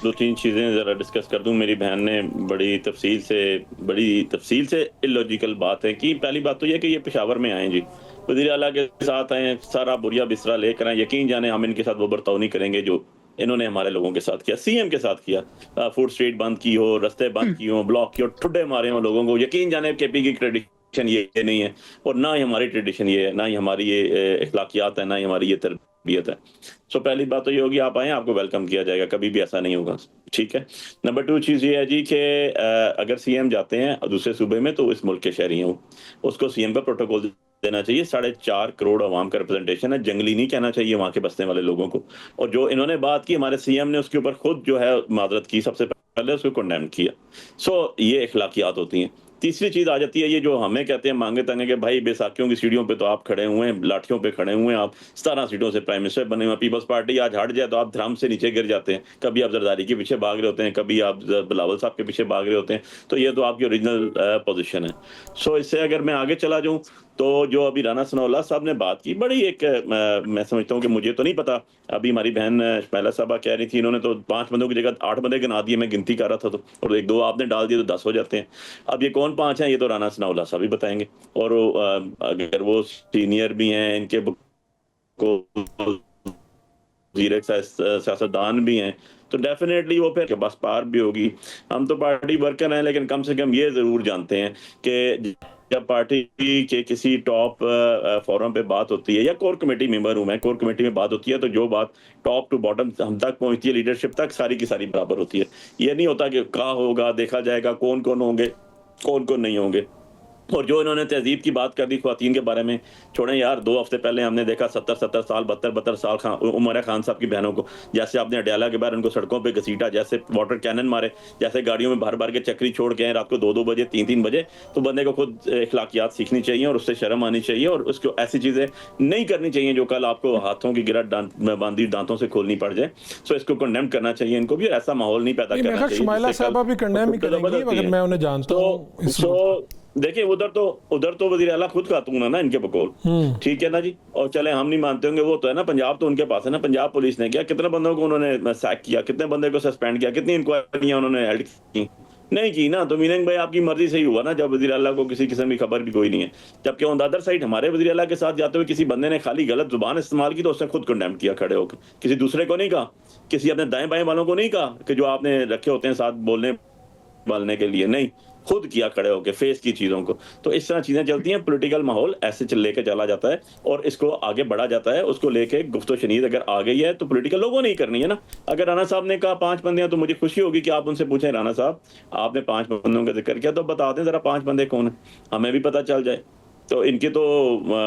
2-3 چیزیں ذرا ڈسکس کر دوں. میری بہن نے بڑی تفصیل سے الوجیکل بات ہے کی. پہلی بات تو یہ کہ یہ پشاور میں آئیں جی، وزیر اعلیٰ کے ساتھ آئیں، سارا بوریا بسرا لے کر آئیں. یقین جانے ہم ان کے ساتھ وہ برتاؤ نہیں کریں گے جو انہوں نے ہمارے لوگوں کے ساتھ کیا، سی ایم کے ساتھ کیا. فوڈ اسٹریٹ بند کی ہو، رستے بند کی ہو، بلاک کی ہو، ٹھڈے مارے ہوں لوگوں کو. یقین جانے کے پی کی ٹریڈیشن یہ نہیں ہے، اور نہ ہی ہماری ٹریڈیشن یہ ہے، نہ ہی ہماری یہ اخلاقیات ہے، نہ ہی ہماری یہ تربیت ہے. سو پہلی بات تو یہ ہوگی آپ آئیں، آپ کو ویلکم کیا جائے گا، کبھی بھی ایسا نہیں ہوگا. ٹھیک ہے. نمبر 2 چیز یہ ہے جی کہ اگر سی ایم جاتے ہیں دوسرے صوبے میں تو اس ملک کے شہری ہیں، اس کو سی ایم کا پروٹوکول دینا چاہیے. 4.5 کروڑ عوام کا ریپرزنٹیشن ہے، جنگلی نہیں کہنا چاہیے وہاں کے بسنے والے لوگوں کو. اور جو انہوں نے بات کی ہمارے سی ایم نے اس کے اوپر خود جو ہے معذرت کی، سب سے پہلے اس کو کنڈیم کیا. سو یہ اخلاقیات ہوتی ہیں. تیسری چیز آ جاتی ہے یہ جو ہمیں کہتے ہیں مانگے تنگے کہ بھائی بیساکھیوں کی سیڑھیوں پہ تو آپ کھڑے ہوئے ہیں، لاٹھیوں پہ کھڑے ہوئے ہیں، آپ 17 سیٹوں سے پرائم منسٹر بنے ہوئے ہیں، پیپلز پارٹی آج ہٹ جائے تو آپ دھرم سے نیچے گر جاتے ہیں، کبھی آپ زرداری کے پیچھے بھاگ رہے ہوتے ہیں، کبھی آپ بلاول صاحب کے پیچھے بھاگ رہے ہوتے ہیں. تو یہ تو آپ کی اوریجنل پوزیشن ہے. سو اس سے اگر میں آگے چلا جاؤں تو جو ابھی رانا ثناء اللہ صاحب نے بات کی، بڑی ایک میں سمجھتا ہوں کہ مجھے تو نہیں پتا، ابھی ہماری بہن شمیلہ صاحبہ کہہ رہی تھی انہوں نے تو 5 بندوں کی جگہ 8 بندے گنا دیے، میں گنتی کر رہا تھا تو، اور 1-2 آپ نے ڈال دیے تو 10 ہو جاتے ہیں. اب یہ کون 5 ہیں یہ تو رانا ثناء اللہ صاحب ہی بتائیں گے، اور اگر وہ سینئر بھی ہیں، ان کے وزیر سیاستدان بھی ہیں، تو ڈیفینیٹلی وہ پھر بس پار بھی ہوگی. ہم تو پارٹی ورکر ہیں، لیکن کم سے کم یہ ضرور جانتے ہیں کہ جب پارٹی کے کسی ٹاپ فورم پہ بات ہوتی ہے، یا کور کمیٹی ممبر ہوں میں، کور کمیٹی میں بات ہوتی ہے تو جو بات ٹاپ ٹو باٹم ہم تک پہنچتی ہے، لیڈرشپ تک، ساری کی ساری برابر ہوتی ہے. یہ نہیں ہوتا کہ کہا ہوگا دیکھا جائے گا کون کون ہوں گے کون کون نہیں ہوں گے. اور جو انہوں نے تہذیب کی بات کر دی خواتین کے بارے میں، چھوڑیں یار، 2 ہفتے پہلے ہم نے دیکھا 70 سال 72 سال عمر خان صاحب کی بہنوں کو، جیسے آپ نے اڈیالہ کے باہر ان کو سڑکوں پہ گھسیٹا، جیسے واٹر کینن مارے، جیسے گاڑیوں میں بھر بھر کے چکری چھوڑ کے ہیں رات کو 2 بجے 3 بجے. تو بندے کو خود اخلاقیات سیکھنی چاہیے اور اس سے شرم آنی چاہیے، اور اس کو ایسی چیزیں نہیں کرنی چاہیے جو کل آپ کو ہاتھوں کی گرٹ باندھی دانتوں سے کھولنی پڑ جائے. سو اس کو کنڈیم کرنا چاہیے ان کو بھی، ایسا ماحول نہیں پیدا کرنا چاہیے. شمیلہ صاحبہ بھی کنڈیم ہی کریں گی اگر میں انہیں جانتا ہوں. سو دیکھیں ادھر تو وزیر اعلیٰ خود خاتون ہے نا ان کے بقول، ٹھیک ہے نا جی. اور چلے ہم نہیں مانتے ہوں گے، وہ تو ہے نا، پنجاب تو ان کے پاس ہے نا. پنجاب پولیس نے کیا، کتنے بندوں کو انہوں نے سیک کیا، کتنے بندے کو سسپینڈ کیا، کتنی انکوائریاں انہوں نے ایڈ کی؟ نہیں کی نا. تو میننگ بھائی آپ کی مرضی سے ہی ہوا نا، جب وزیر اعلیٰ کو کسی قسم کی خبر بھی کوئی نہیں ہے. جبکہ آن دا ادر سائڈ ہمارے وزیر اعلیٰ کے ساتھ جاتے ہوئے کسی بندے نے خالی غلط زبان استعمال کی تو اس نے خود کنڈیم کیا کھڑے ہو کے، کسی دوسرے کو نہیں کہا، کسی اپنے دائیں بائیں والوں کو نہیں کہا کہ جو آپ نے رکھے ہوتے ہیں ساتھ بولنے بالنے کے لیے، نہیں، خود کیا کھڑے ہو کے فیس کی چیزوں کو. تو اس طرح چیزیں چلتی ہیں، پولیٹیکل ماحول ایسے لے کے چلا جاتا ہے اور اس کو آگے بڑھا جاتا ہے. اس کو لے کے گفت و شنید اگر آ گئی ہے تو پولیٹیکل لوگوں نے ہی کرنی ہے نا. اگر رانا صاحب نے کہا 5 بندے ہیں تو مجھے خوشی ہوگی کہ آپ ان سے پوچھیں رانا صاحب آپ نے 5 بندوں کا ذکر کیا تو بتا دیں ذرا 5 بندے کون ہیں، ہمیں بھی پتہ چل جائے. تو ان کی تو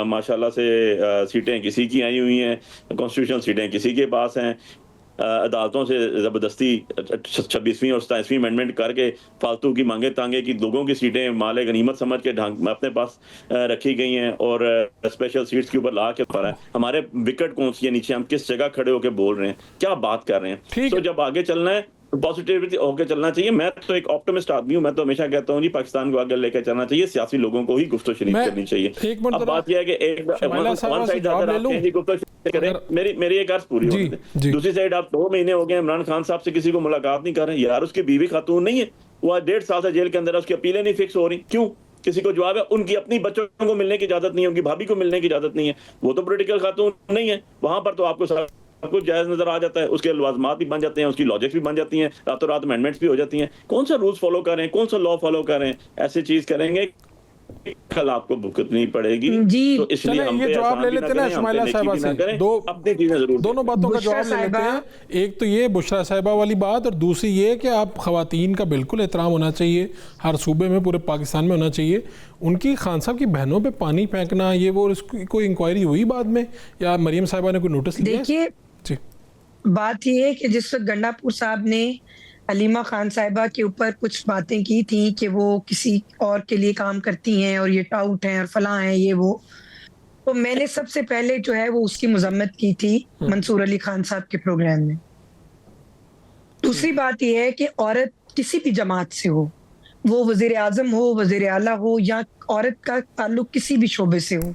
ماشاءاللہ سے سیٹیں کسی کی آئی ہوئی ہیں، کانسٹیٹیوشنل سیٹیں کسی کے پاس ہیں، عدالتوں سے زبردستی 26ویں اور 27ویں امینڈمنٹ کر کے فالتو کی مانگے تانگے کی لوگوں کی سیٹیں مال غنیمت سمجھ کے اپنے پاس رکھی گئی ہیں، اور اسپیشل سیٹس کے اوپر لا کے پڑا ہے. ہمارے وکٹ کون سی ہے نیچے، ہم کس جگہ کھڑے ہو کے بول رہے ہیں، کیا بات کر رہے ہیں. تو جب آگے چلنا ہے پازیٹیوٹی ہو کے چلنا چاہیے. میں تو ایک آپٹمسٹ آدمی ہوں، میں تو ہمیشہ کہتا ہوں جی پاکستان کو آگے لے کے چلنا چاہیے، سیاسی لوگوں کو ہی گفت و شنید کرنی چاہیے. اب بات یہ ہے کہ ایک میری ایک عرض پوری ہوگی، دوسری سائڈ آپ 2 مہینے ہو گئے عمران خان صاحب سے کسی کو ملاقات نہیں کر رہے. یار اس کی بیوی خاتون نہیں ہے، وہ آج 1.5 سال سے جیل کے اندر ہے، اس کی اپیلیں نہیں فکس ہو رہی، کیوں؟ کسی کو جواب ہے ان کی اپنی بچوں کو ملنے کی اجازت نہیں ہے، ان کی بھابھی کو ملنے کی اجازت نہیں ہے. وہ تو پولیٹیکل خاتون نہیں ہے، وہاں پر تو آپ کو سب کچھ جائز نظر آ جاتا ہے، اس کے لوازمات بھی بن جاتے ہیں، اس کی لاجکس بھی بن جاتی ہیں، راتوں رات امینڈمنٹس بھی ہو جاتی ہیں. کون سا رولز فالو کر رہے ہیں، کون سا لا فالو کر رہے ہیں؟ ایسی چیز کریں گے کل آپ کو بھگتنی پڑے گی. جی تو اس لیے ہم یہ جواب لے لیتے ہیں شمیلہ صاحبہ سے، اپنی چیزیں ضرور دونوں باتوں کا جواب لے لیتے ہیں. ایک تو یہ بشرا صاحبہ والی بات، اور دوسری یہ کہ آپ خواتین کا بالکل احترام ہونا چاہیے، ہر صوبے میں پورے پاکستان میں ہونا چاہیے. ان کی خان صاحب کی بہنوں پہ پانی پھینکنا، یہ وہ اس کی کوئی انکوائری ہوئی بعد میں، یا مریم صاحبہ نے کوئی نوٹس لیا؟ دیکھیے بات یہ ہے کہ جس وقت گنڈا پور صاحب نے حلیمہ خان صاحبہ کے اوپر کچھ باتیں کی تھیں کہ وہ کسی اور کے لیے کام کرتی ہیں اور یہ ٹاؤٹ ہیں اور فلاں ہیں یہ وہ، تو میں نے سب سے پہلے جو ہے وہ اس کی مذمت کی تھی منصور علی خان صاحب کے پروگرام میں. دوسری بات یہ ہے کہ عورت کسی بھی جماعت سے ہو، وہ وزیر اعظم ہو، وزیر اعلیٰ ہو، یا عورت کا تعلق کسی بھی شعبے سے ہو،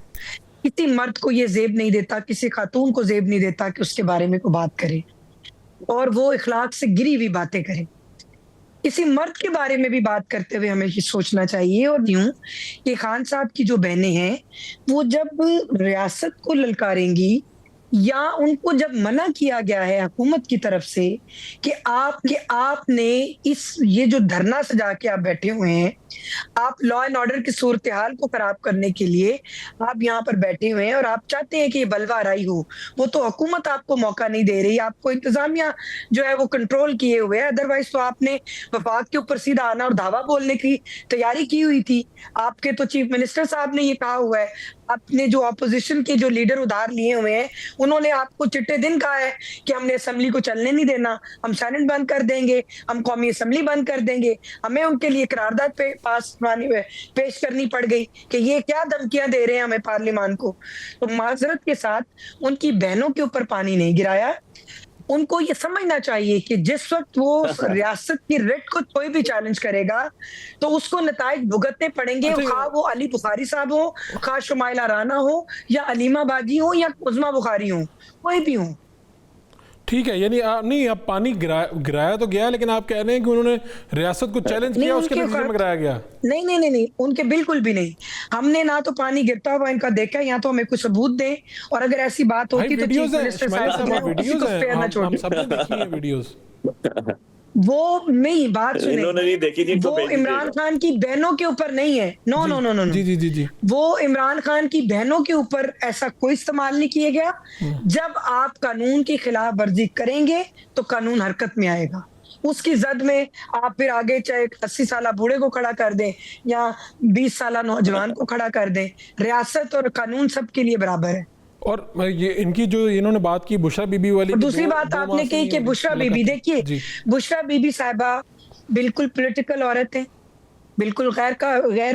کسی مرد کو یہ زیب نہیں دیتا، کسی خاتون کو زیب نہیں دیتا کہ اس کے بارے میں کوئی بات کرے اور وہ اخلاق سے گری ہوئی باتیں کرے. کسی مرد کے بارے میں بھی بات کرتے ہوئے ہمیں یہ سوچنا چاہیے اور یوں کہ خان صاحب کی جو بہنیں ہیں وہ جب ریاست کو للکاریں گی یا ان کو جب منع کیا گیا ہے حکومت کی طرف سے کہ آپ نے یہ جو دھرنا سجا کے آپ بیٹھے ہوئے ہیں، آپ لا اینڈ آرڈر کی صورتحال کو خراب کرنے کے لیے آپ یہاں پر بیٹھے ہوئے ہیں اور آپ چاہتے ہیں کہ یہ بلوہ آرائی ہو، وہ تو حکومت آپ کو موقع نہیں دے رہی، آپ کو انتظامیہ جو ہے وہ کنٹرول کیے ہوئے ہے. ادروائز تو آپ نے وفاق کے اوپر سیدھا آنا اور دھاوا بولنے کی تیاری کی ہوئی تھی. آپ کے تو چیف منسٹر صاحب نے یہ کہا ہوا ہے، آپ نے جو اپوزیشن کے جو لیڈر ادھار لیے ہوئے ہیں انہوں نے آپ کو چٹے دن کہا ہے کہ ہم نے اسمبلی کو چلنے نہیں دینا, ہم سینٹ بند کر دیں گے, ہم قومی اسمبلی بند کر دیں گے. ہمیں ان کے لیے قرارداد پیش کرنی پڑ گئی کہ یہ کیا دھمکیاں دے رہے ہیں ہمیں پارلیمان کو. تو معذرت کے ساتھ ان کی بہنوں کے اوپر پانی نہیں گرایا. ان کو یہ سمجھنا چاہیے کہ جس وقت وہ ریاست کی ریٹ کو کوئی بھی چیلنج کرے گا تو اس کو نتائج بھگتنے پڑیں گے, خواہ وہ علی بخاری صاحب ہو, خواہ شمائلہ رانا ہو, یا علیمہ باجی ہو, یا عظمیٰ بخاری ہوں, کوئی بھی ہوں. ٹھیک ہے, یعنی نہیں اب پانی گرایا تو گیا, لیکن آپ کہہ رہے ہیں کہ انہوں نے ریاست کو چیلنج کیا, اس کے نتیجے میں گرایا گیا. نہیں, ان کے بالکل بھی نہیں. ہم نے نہ تو پانی گرتا ہوا ان کا دیکھا, یا تو ہمیں کچھ ثبوت دیں, اور اگر ایسی بات ہوتی تو چیف منسٹر صاحب وہ نہیں بات سنیں, وہ عمران خان کی بہنوں کے اوپر نہیں ہے. نو جی وہ عمران خان کی بہنوں کے اوپر ایسا کوئی استعمال نہیں کیا گیا. جب آپ قانون کی خلاف ورزی کریں گے تو قانون حرکت میں آئے گا. اس کی زد میں آپ پھر آگے چاہے 80 سالہ بوڑھے کو کھڑا کر دیں یا 20 سالہ نوجوان کو کھڑا کر دیں, ریاست اور قانون سب کے لیے برابر ہے. اور یہ ان کی جو انہوں نے بات کی بشرا بی بی والی, دوسری بات آپ نے کہی کہ بشرا بی بی, دیکھیے بشرا بی بی صاحبہ بالکل پولیٹیکل عورت ہیں, بالکل غیر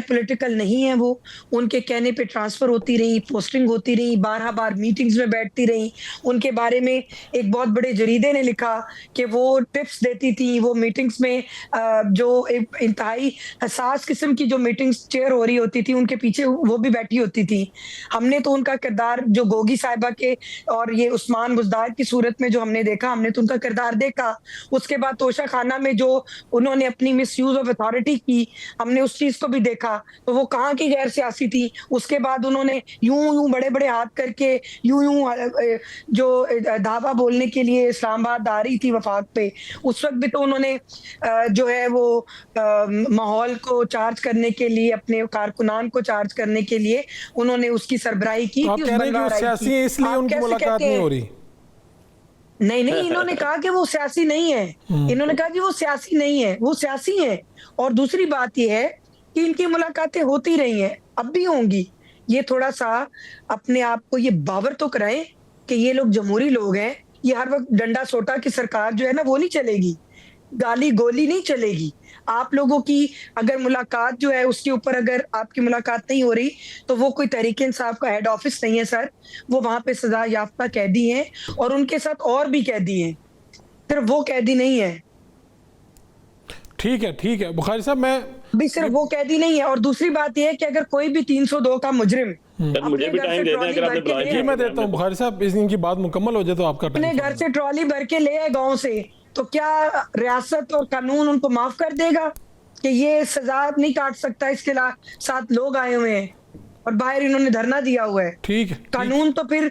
پولیٹیکل نہیں ہے. وہ ان کے کہنے پہ ٹرانسفر ہوتی رہی, پوسٹنگ ہوتی رہی, بار میٹنگز میں بیٹھتی رہی. ان کے بارے میں ایک بہت بڑے جریدے نے لکھا کہ وہ ٹپس دیتی تھی. وہ میٹنگز میں جو انتہائی حساس قسم کی جو میٹنگز چیئر ہو رہی ہوتی تھی ان کے پیچھے وہ بھی بیٹھی ہوتی تھی. ہم نے تو ان کا کردار جو گوگی صاحبہ کے اور یہ عثمان بزدار کی صورت میں جو ہم نے دیکھا, ہم نے تو ان کا کردار دیکھا. اس کے بعد توشہ خانہ میں جو انہوں نے اپنی مس یوز آف اتھارٹی کی, ہم نے اس چیز کو بھی دیکھا. تو وہ کہاں کی غیر سیاسی تھی. اس کے بعد انہوں نے یوں بڑے بڑے ہاتھ کر کے یوں جو دھاوا بولنے کے لیے اسلام آباد آ رہی تھی وفاق پہ, اس وقت بھی تو انہوں نے جو ہے وہ ماحول کو چارج کرنے کے لیے, اپنے کارکنان کو چارج کرنے کے لیے انہوں نے اس کی سربراہی کی. آپ کہہ رہے ہیں کہ وہ سیاسی ہیں اس لیے ان کی ملاقات نہیں ہو رہی. نہیں, انہوں نے کہا کہ وہ سیاسی نہیں ہے. انہوں نے کہا کہ وہ سیاسی نہیں ہے, وہ سیاسی ہیں. اور دوسری بات یہ ہے کہ ان کی ملاقاتیں ہوتی رہی ہیں, اب بھی ہوں گی. یہ تھوڑا سا اپنے آپ کو یہ باور تو کرائیں کہ یہ لوگ جمہوری لوگ ہیں. یہ ہر وقت ڈنڈا سوٹا کی سرکار جو ہے نا وہ نہیں چلے گی, گالی گولی نہیں چلے گی. آپ لوگوں کی اگر ملاقات جو ہے اس کے اوپر اگر آپ کی ملاقات نہیں ہو رہی تو وہ کوئی تحریک انصاف کا ہیڈ آفس نہیں ہے سر. وہ وہاں پہ سزا یافتہ قیدی ہیں, اور ان کے ساتھ اور بھی قیدی ہیں, صرف وہ قیدی نہیں ہے. ٹھیک ہے بخاری صاحب, میں ابھی صرف وہ قیدی نہیں ہے. اور دوسری بات یہ ہے کہ اگر کوئی بھی 302 کا مجرم مجھے بھی ٹائم دے دیں, اگر آپ نے بلایا جی میں دیتا ہوں بخاری صاحب, اس دن کی بات مکمل ہو جائے تو آپ کا اپنے گھر سے ٹرالی بھر کے لے آئے گاؤں سے, تو کیا ریاست اور قانون ان کو معاف کر دے گا کہ یہ سزا نہیں کاٹ سکتا؟ اس کے ساتھ لوگ آئے ہوئے ہیں اور باہر انہوں نے دھرنا دیا ہوا ہے. ٹھیک ہے, قانون تو پھر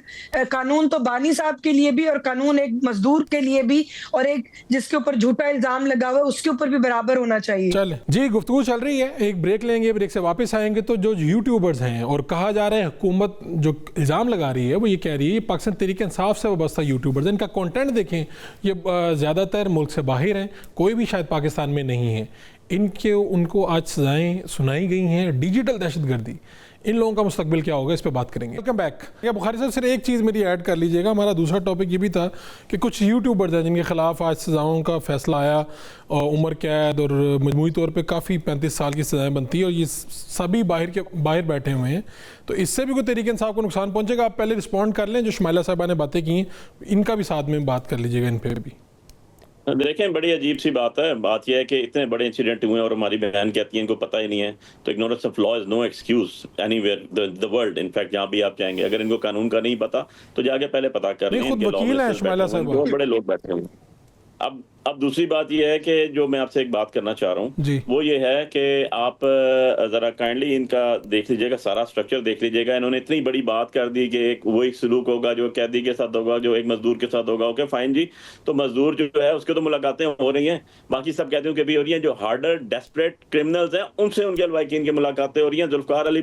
قانون تو بانی صاحب کے لیے بھی, اور قانون ایک مزدور کے لیے بھی, اور ایک جس کے اوپر جھوٹا الزام لگا ہوا ہے اس کے اوپر بھی برابر ہونا چاہیے. چلیں جی, گفتگو چل رہی ہے, ایک بریک لیں گے, بریک سے واپس آئیں گے. تو جو یوٹیوبرز ہیں اور کہا جا رہا ہے حکومت جو الزام لگا رہی ہے وہ یہ کہہ رہی ہے پاکستان تحریک انصاف سے وابستہ یوٹیوبرز, ان کا کنٹینٹ دیکھیں, یہ زیادہ تر ملک سے باہر ہیں, کوئی بھی شاید پاکستان میں نہیں ہے. ان کو آج سزائیں سنائی گئی ہیں ڈیجیٹل دہشت گردی. ان لوگوں کا مستقبل کیا ہوگا, اس پہ بات کریں گے. Welcome back. بخاری صاحب صرف ایک چیز میری ایڈ کر لیجئے گا, ہمارا دوسرا ٹاپک یہ بھی تھا کہ کچھ یوٹیوبرز ہیں جن کے خلاف آج سزاؤں کا فیصلہ آیا, عمر قید اور مجموعی طور پہ کافی 35 سال کی سزائیں بنتی ہیں, اور یہ سبھی باہر بیٹھے ہوئے ہیں. تو اس سے بھی کوئی تحریک انصاف کو نقصان پہنچے گا؟ آپ پہلے رسپونڈ کر لیں, جو شمائلہ صاحبہ نے باتیں کی ہیں ان کا بھی ساتھ میں بات کر لیجئے گا ان پہ بھی. دیکھیں بڑی عجیب سی بات ہے. بات یہ ہے کہ اتنے بڑے انسیڈنٹ ہوئے ہیں اور ہماری بہن کہتی ہیں ان کو پتہ ہی نہیں ہے. تو ignorance of law is no excuse anywhere the world. in fact جہاں بھی آپ جائیں گے, اگر ان کو قانون کا نہیں پتا تو جا کے پہلے پتا کر لیں. خود وکیل ہیں شمائلہ صاحب, بہت بڑے لوگ بیٹھے ہوئے. اب دوسری بات یہ ہے کہ جو میں آپ سے ایک بات کرنا چاہ رہا ہوں وہ یہ ہے کہ آپ ذرا کائنڈلی ان کا دیکھ لیجئے گا, سارا سٹرکچر دیکھ لیجئے گا. انہوں نے اتنی بڑی بات کر دی کہ وہ ایک سلوک ہوگا جو قیدی کے ساتھ ہوگا, جو ایک مزدور کے ساتھ ہوگا. اوکے فائن جی, تو مزدور جو ہے اس کے تو ملاقاتیں ہو رہی ہیں, باقی سب کہتے ہیں کہ بھی ہو رہی ہیں. جو ہارڈر ڈیسپریٹ کرمنلز ہیں ان سے ان کے الوائکین کی ملاقاتیں ہو رہی ہیں. ذوالفقار علی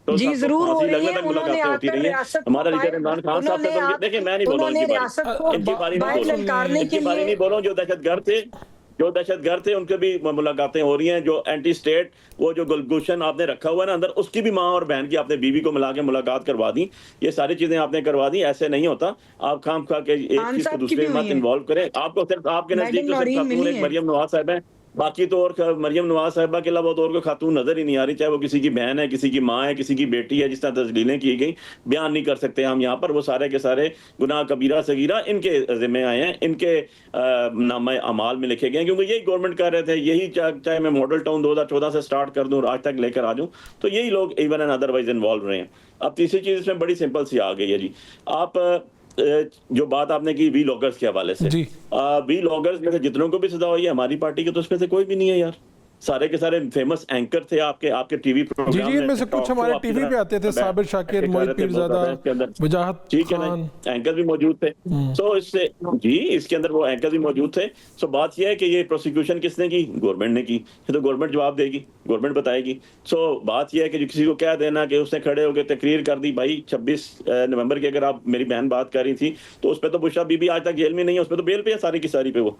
جی ضرور ہو رہی ہے. انہوں نے آ کر ریاست ہمارا لیڈر عمران خان صاحب سے دیکھیں, میں نہیں بول رہا ہوں ان کی باری نہیں بول رہا ہوں جو دہشت گرد تھے, جو دہشت گرد تھے ان کے بھی ملاقاتیں ہو رہی ہیں, جو اینٹی اسٹیٹ وہ جو گلگوشن آپ نے رکھا ہوا ہے نا اندر, اس کی بھی ماں اور بہن کی آپ نے بیوی کو ملا کے ملاقات کروا دی. یہ ساری چیزیں آپ نے کروا دی. ایسے نہیں ہوتا, آپ خام خواہ کے ایک چیز کو دوسرے میں مت انوالو کریں. آپ کو صرف آپ کے نزدیک تو صرف خاتون ایک مریم نواز صاحب ہیں, باقی تو اور مریم نواز صاحبہ کے علاوہ تو اور کوئی خاتون نظر ہی نہیں آ رہی, چاہے وہ کسی کی بہن ہے, کسی کی ماں ہے, کسی کی بیٹی ہے. جس طرح تسلیلیں کی گئی بیان نہیں کر سکتے ہم یہاں پر, وہ سارے کے سارے گناہ کبیرہ صغیرہ ان کے ذمہ آئے ہیں, ان کے نامہ اعمال میں لکھے گئے ہیں, کیونکہ یہی گورنمنٹ کر رہے تھے. یہی چاہے میں ماڈل ٹاؤن 2014 سے سٹارٹ کر دوں اور آج تک لے کر آ جاؤں, تو یہی لوگ ایون اینڈ ادروائز انوالو رہے ہیں. اب تیسری چیز اس میں بڑی سمپل سی آ گئی ہے جی. آپ جو بات آپ نے کی وی لاگرز کے حوالے سے, وی لاگرز میں سے جتنوں کو بھی سزا ہوئی ہے ہماری پارٹی کے, تو اس میں سے کوئی بھی نہیں ہے یار. سارے کے سارے فیمس اینکر تھے آپ کے ٹی وی پروگرام جی جی, ان میں سے کچھ ہمارے ٹی وی پہ آتے تھے, صابر شاکر, موہت پیرزادہ, وجاہت خان, اینکر بھی موجود تھے. سو اس سے جی اس کے اندر وہ اینکر بھی موجود تھے. سو بات یہ ہے کہ یہ پروسیکیوشن کس نے کی؟ گورنمنٹ نے کی. یہ تو گورنمنٹ جواب دے گی, گورنمنٹ بتائے گی. سو بات یہ ہے کہ جو کسی کو کہہ دینا کہ اس نے کھڑے ہو کے تقریر کر دی, بھائی 26 نومبر کی اگر آپ میری بہن بات کر رہی تھی تو اس پہ تو بشرا بی بی آج تک جیل میں نہیں ہے, اس پہ تو بیل پہ ہے ساری کی ساری پہ. وہ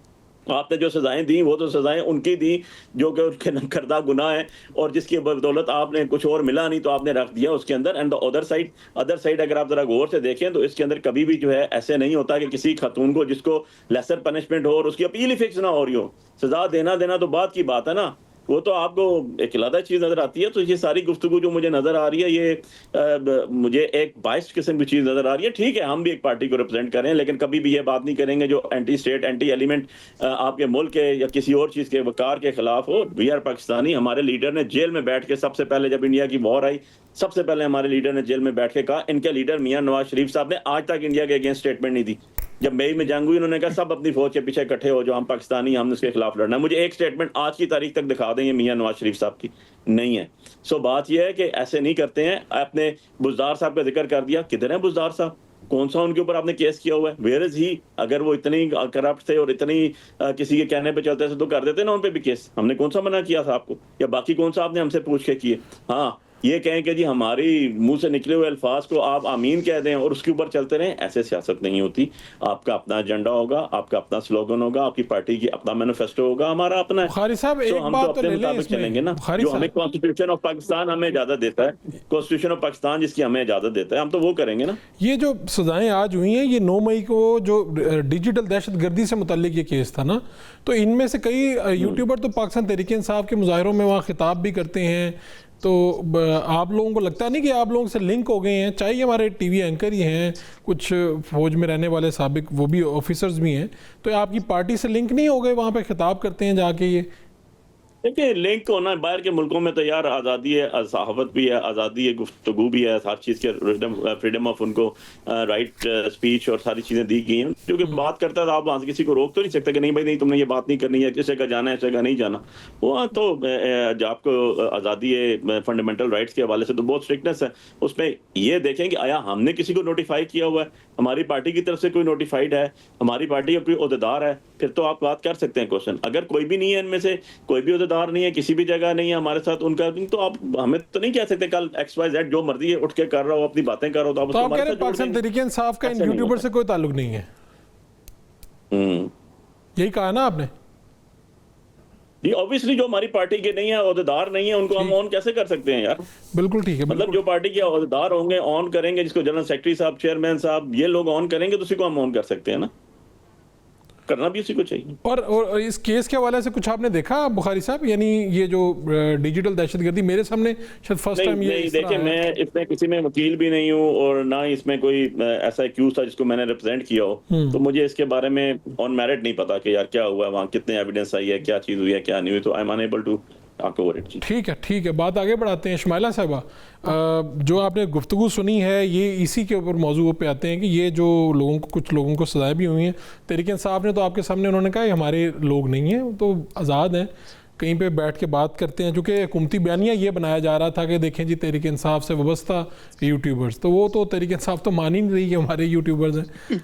آپ نے جو سزائیں دیں وہ تو سزائیں ان کی دی جو کہ ان کے کردہ گناہ ہے, اور جس کی بدولت آپ نے کچھ اور ملا نہیں تو آپ نے رکھ دیا اس کے اندر. اینڈ دا ادر سائڈ اگر آپ ذرا غور سے دیکھیں تو اس کے اندر کبھی بھی جو ہے ایسے نہیں ہوتا کہ کسی خاتون کو جس کو لیسر پنشمنٹ ہو اور اس کی اپیل ہی فکس نہ ہو رہی ہو, سزا دینا تو بات کی بات ہے نا, وہ تو آپ کو ایک علیحدہ چیز نظر آتی ہے. تو یہ ساری گفتگو جو مجھے نظر آ رہی ہے یہ مجھے ایک بائسڈ قسم کی چیز نظر آ رہی ہے. ٹھیک ہے ہم بھی ایک پارٹی کو ریپرزینٹ کریں, لیکن کبھی بھی یہ بات نہیں کریں گے جو اینٹی اسٹیٹ اینٹی ایلیمنٹ آپ کے ملک کے یا کسی اور چیز کے وقار کے خلاف ہو. We are Pakistani. ہمارے لیڈر نے جیل میں بیٹھ کے سب سے پہلے جب انڈیا کی وار آئی, سب سے پہلے ہمارے لیڈر نے جیل میں بیٹھ کے کہا, ان کے لیڈر میاں نواز شریف صاحب نے آج تک انڈیا کے اگینسٹ اسٹیٹمنٹ نہیں دی. جب مئی میں جنگ ہوئی انہوں نے کہا سب اپنی فوج کے پیچھے اکٹھے ہو جو ہم پاکستانی, ہم نے اس کے خلاف لڑنا ہے. مجھے ایک اسٹیٹمنٹ آج کی تاریخ تک دکھا دیں یہ میاں نواز شریف صاحب کی نہیں ہے. سو بات یہ ہے کہ ایسے نہیں کرتے ہیں. آپ نے بزدار صاحب کا ذکر کر دیا, کدھر ہیں بزدار صاحب؟ کون سا ان کے اوپر آپ نے کیس کیا ہوا ہے؟ ویئر از ہی؟ اگر وہ اتنی کرپٹ تھے اور اتنی کسی کے کہنے پہ چلتے تھے تو کر دیتے نا ان پہ بھی کیس. ہم نے کون سا منع کیا تھا آپ کو, یا باقی کون سا آپ نے ہم سے پوچھ کے کیے؟ ہاں یہ کہیں کہ جی ہماری منہ سے نکلے ہوئے الفاظ کو آپ آمین کہہ دیں اور اس کے اوپر چلتے رہیں. ایسے سیاست نہیں ہوتی. آپ کا اپنا ایجنڈا ہوگا, آپ کا اپنا سلوگن ہوگا, آپ کی پارٹی کی اپنا مینیفیسٹو ہوگا, ہمارا اپنا ہے. بخاری صاحب ایک ہم بات تو تو اپنے لے لیں مطابق چلیں گے نا, جو ہمیں کانسٹیٹیوشن آف پاکستان ہمیں اجازت دیتا ہے, کانسٹیٹیوشن آف پاکستان جس کی ہمیں اجازت دیتا ہے, ہم تو وہ کریں گے نا. یہ جو سزائیں آج ہوئی ہیں یہ 9 مئی کو جو ڈیجیٹل دہشت گردی سے متعلق یہ کیس تھا نا, تو ان میں سے کئی یوٹیوبر تو پاکستان تحریک انصاف کے مظاہروں میں وہاں خطاب بھی کرتے ہیں. تو آپ لوگوں کو لگتا نہیں کہ آپ لوگوں سے لنک ہو گئے ہیں؟ چاہے ہمارے ٹی وی اینکر ہی ہیں, کچھ فوج میں رہنے والے سابق وہ بھی آفیسرز بھی ہیں, تو آپ کی پارٹی سے لنک نہیں ہو گئے؟ وہاں پہ خطاب کرتے ہیں جا کے. یہ دیکھیں لنک ہونا باہر کے ملکوں میں تو یار آزادی ہے, صحافت بھی ہے, آزادی ہے, گفتگو بھی ہے, ہر چیز کے فریڈم آف ان کو رائٹ اسپیچ اور ساری چیزیں دی گئی ہیں. جو کہ بات کرتا ہے تو آپ وہاں سے کسی کو روک تو نہیں سکتے کہ نہیں بھائی نہیں تم نے یہ بات نہیں کرنی ہے, کس جگہ جانا ہے اس جگہ نہیں جانا. وہ تو آپ کو آزادی ہے فنڈامنٹل رائٹس کے حوالے سے تو بہت اسٹرکٹنس ہے. اس میں یہ دیکھیں کہ آیا ہم نے کسی کو نوٹیفائی کیا ہوا ہے, ہماری پارٹی کی طرف سے کوئی نوٹیفائڈ ہے, ہماری پارٹی کا کوئی عہدیدار ہے, پھر تو آپ بات کر سکتے ہیں کوشچن. اگر کوئی بھی نہیں ہے ان میں سے, کوئی بھی عہدیدار نہیں ہے, کسی بھی جگہ نہیں ہے ہمارے ساتھ ان کا, تو آپ ہمیں تو نہیں کہہ سکتے کل ایکس وائی زیڈ جو مرضی ہے اٹھ کے کر رہا ہو, اپنی باتیں کر رہا ہو, تو آپ کہہ رہے ہیں پاکستان تحریک انصاف کا ان یوٹیوبر سے کوئی تعلق نہیں ہے. یہی کہا نا آپ نے جی. obviously جو ہماری پارٹی کے نہیں ہے, عہدیدار نہیں ہے, ان کو ہم آن کیسے کر سکتے ہیں یار؟ بالکل ٹھیک ہے. مطلب جو پارٹی کے عہدیدار ہوں گے آن کریں گے, جس کو جنرل سیکرٹری صاحب, چیئرمین صاحب, یہ لوگ آن کریں گے تو اسی کو ہم آن کر سکتے ہیں نا, کرنا بھی اسی کو چاہیے. اور اس کیس کے حوالے سے کچھ آپ نے دیکھا بخاری صاحب؟ یعنی یہ جو ڈیجیٹل دہشت گردی میرے سامنے شاید فرسٹ ٹائم یہ نہیں دیکھیں, میں اس میں کسی میں وکیل بھی نہیں ہوں اور نہ اس میں کوئی ایسا ایکیوز تھا جس کو میں نے ریپرزینٹ کیا ہو, تو مجھے اس کے بارے میں آن میرٹ نہیں پتا کہ یار کیا ہوا ہے وہاں, کتنے ایویڈنس آئی ہے, کیا چیز ہوئی ہے, کیا نہیں ہوئی. تو I am unable to talk over it. ٹھیک ہے, بات آگے بڑھاتے ہیں. شمائلہ صاحبہ, جو آپ نے گفتگو سنی ہے یہ اسی کے اوپر موضوع پہ آتے ہیں کہ یہ جو کچھ لوگوں کو سزائیں بھی ہوئی ہیں. تحریک انصاف نے تو آپ کے سامنے انہوں نے کہا کہ ہمارے لوگ نہیں ہیں, تو آزاد ہیں, کہیں پہ بیٹھ کے بات کرتے ہیں. چونکہ حکومتی بیانیہ یہ بنایا جا رہا تھا کہ دیکھیں جی تحریک انصاف سے وابستہ یوٹیوبرز, تو وہ تو تحریک انصاف تو مان ہی نہیں رہی کہ ہمارے یوٹیوبرز ہیں.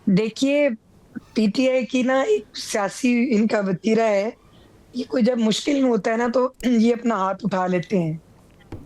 دیکھیے پی ٹی آئی کی نا ایک سیاسی ان کا وتیرہ ہے, یہ کوئی جب مشکل میں ہوتا ہے نا تو یہ اپنا ہاتھ اٹھا لیتے ہیں,